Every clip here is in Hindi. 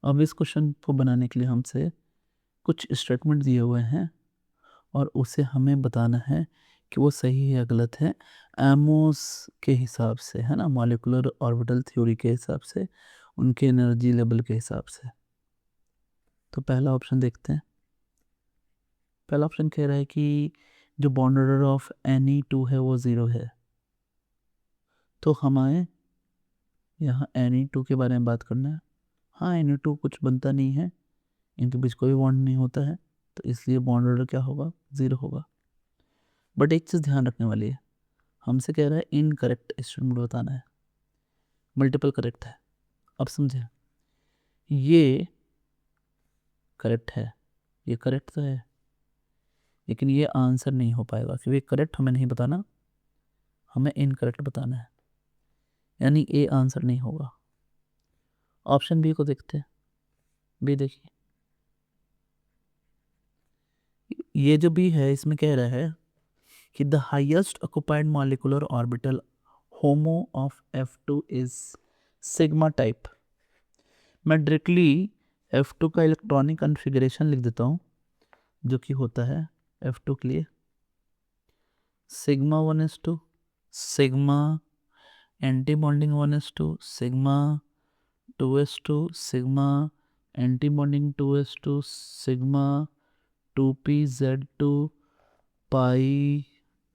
अब इस क्वेश्चन को बनाने के लिए हमसे कुछ स्टेटमेंट दिए हुए हैं और उसे हमें बताना है कि वो सही है या गलत है एमोस के हिसाब से, है ना, मॉलिक्यूलर ऑर्बिटल थ्योरी के हिसाब से, उनके एनर्जी लेवल के हिसाब से। तो पहला ऑप्शन देखते हैं। पहला ऑप्शन कह रहा है कि जो बॉन्ड ऑर्डर ऑफ Ne2 है वो 0 है। तो हमें यहाँ Ne2 के बारे में बात करना है। हाँ, Ne2 कुछ बनता नहीं है, इनके बीच कोई बॉन्ड नहीं होता है, तो इसलिए बॉन्ड ऑर्डर क्या होगा, 0 होगा। बट एक चीज़ ध्यान रखने वाली है, हमसे कह रहा है इनकरेक्ट स्टेटमेंट बताना है, मल्टीपल करेक्ट है। अब समझे, ये करेक्ट है, ये करेक्ट तो है, लेकिन ये आंसर नहीं हो पाएगा क्योंकि करेक्ट हमें नहीं बताना, हमें इनकरेक्ट बताना है, यानी ए आंसर नहीं होगा। ऑप्शन बी को देखते हैं। बी देखिए, ये जो बी है इसमें कह रहा है कि the highest occupied molecular orbital homo of F2 is sigma type. मैं डायरेक्टली F2 का इलेक्ट्रॉनिक कॉन्फ़िगरेशन लिख देता हूँ, जो कि होता है F2 के लिए sigma 1s2, sigma anti bonding 1s2, sigma 2s2, sigma anti bonding 2s2, sigma 2pz2 pi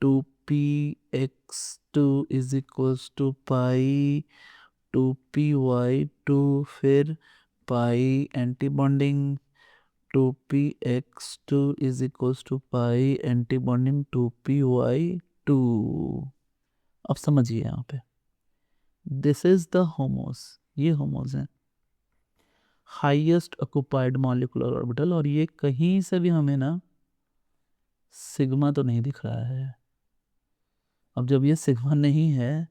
2px2 is equals to pi 2py2, फिर pi anti bonding 2px2 is equals to pi anti bonding 2py2। अब समझिए यहाँ पे, दिस इज द होमोस, ये होमोस है हाईएस्ट ऑक्युपाइड मॉलिक्यूलर ऑर्बिटल, और ये कहीं से भी हमें ना सिग्मा तो नहीं दिख रहा है। अब जब ये सिग्मा नहीं है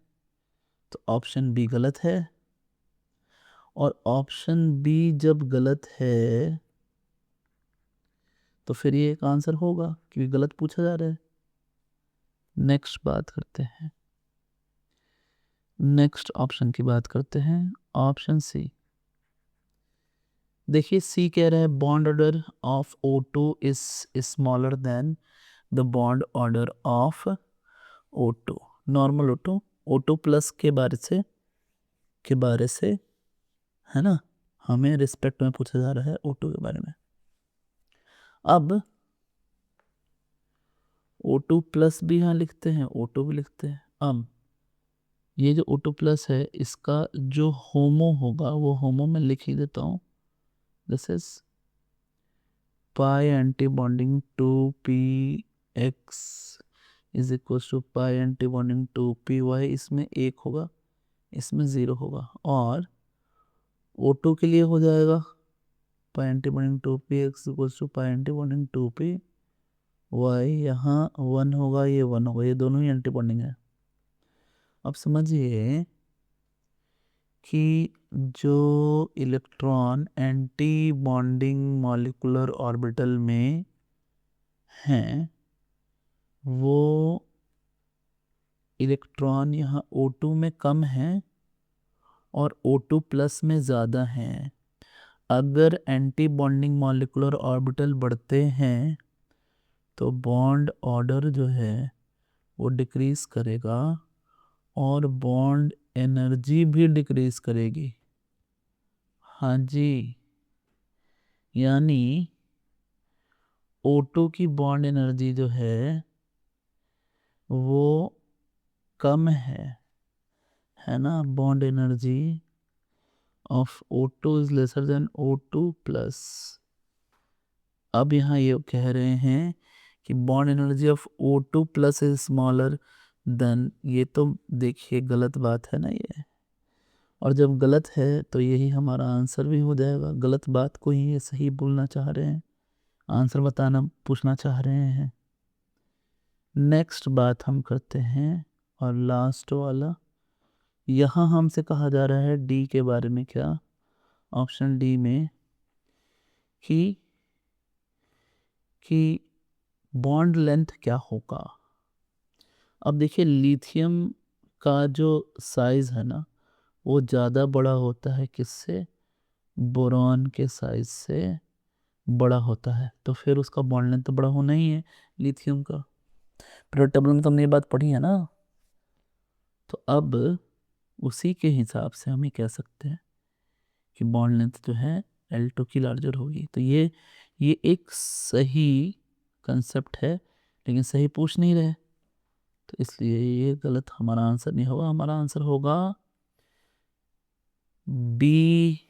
तो ऑप्शन बी गलत है, और ऑप्शन बी जब गलत है तो फिर ये एक आंसर होगा क्योंकि गलत पूछा जा रहा है। नेक्स्ट बात करते हैं, नेक्स्ट ऑप्शन की बात करते हैं, ऑप्शन सी। देखिए सी कह रहा है bond order of O2 is smaller than the bond order of O2, normal O2, O2 plus के बारे से, है ना, हमें रिस्पेक्ट में पूछा जा रहा है O2 के बारे में। अब O2 प्लस भी यहाँ लिखते हैं, O2 भी लिखते हैं। अब ये जो O2 प्लस है इसका जो होमो होगा वो होमो में लिख ही देता हूँ, this is pi anti bonding 2px is equal to pi anti bonding 2py, इसमें 1 होगा, इसमें 0 होगा, और O2 के लिए हो जाएगा pi anti bonding 2px equal to pi anti bonding 2py, यहाँ 1 होगा, ये 1 होगा, ये दोनों ही एंटी बॉन्डिंग है। अब समझिए कि जो electron anti bonding molecular orbital में हैं वो इलेक्ट्रॉन यहाँ O2 में कम है और O2 प्लस में ज़्यादा हैं। अगर एंटी बॉन्डिंग मॉलिक्यूलर ऑर्बिटल बढ़ते हैं तो बॉन्ड ऑर्डर जो है वो डिक्रीज करेगा और बॉन्ड एनर्जी भी डिक्रीज करेगी। हाँ जी, यानी O2 की बॉन्ड एनर्जी जो है वो कम है ना, bond energy of O2 is lesser than O2 plus. अब यहाँ ये कह रहे हैं कि bond energy of O2 plus is smaller than, ये तो देखिए गलत बात है ना ये, और जब गलत है तो यही हमारा आंसर भी हो जाएगा। गलत बात को ही ये सही बोलना चाह रहे हैं, आंसर बताना पूछना चाह रहे हैं। नेक्स्ट बात हम करते हैं और लास्ट वाला, यहाँ हमसे कहा जा रहा है डी के बारे में, क्या ऑप्शन डी में कि बॉन्ड लेंथ क्या होगा। अब देखिए लिथियम का जो साइज है ना वो ज़्यादा बड़ा होता है किससे, बोरॉन के साइज से बड़ा होता है, तो फिर उसका बॉन्ड लेंथ तो बड़ा होना ही है लिथियम का। पीरियोडिक टेबल में तो हमने ये बात पढ़ी है ना। तो अब उसी के हिसाब से हम ये कह सकते हैं कि बॉन्ड लेंथ जो है L2 की लार्जर होगी। तो ये एक सही कंसेप्ट है, लेकिन सही पूछ नहीं रहे, तो इसलिए ये गलत हमारा आंसर नहीं होगा। हमारा आंसर होगा बी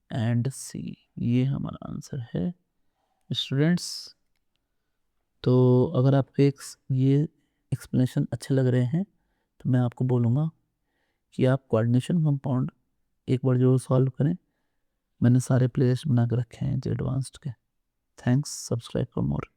एंड सी, ये हमारा आंसर है स्टूडेंट्स। तो अगर आपको ये एक्सप्लेनेशन अच्छे लग रहे हैं तो मैं आपको बोलूँगा कि आप कोऑर्डिनेशन कंपाउंड एक बार जो सॉल्व करें। मैंने सारे प्लेलिस्ट बना के रखे हैं जो एडवांस्ड के। Thanks, subscribe for more.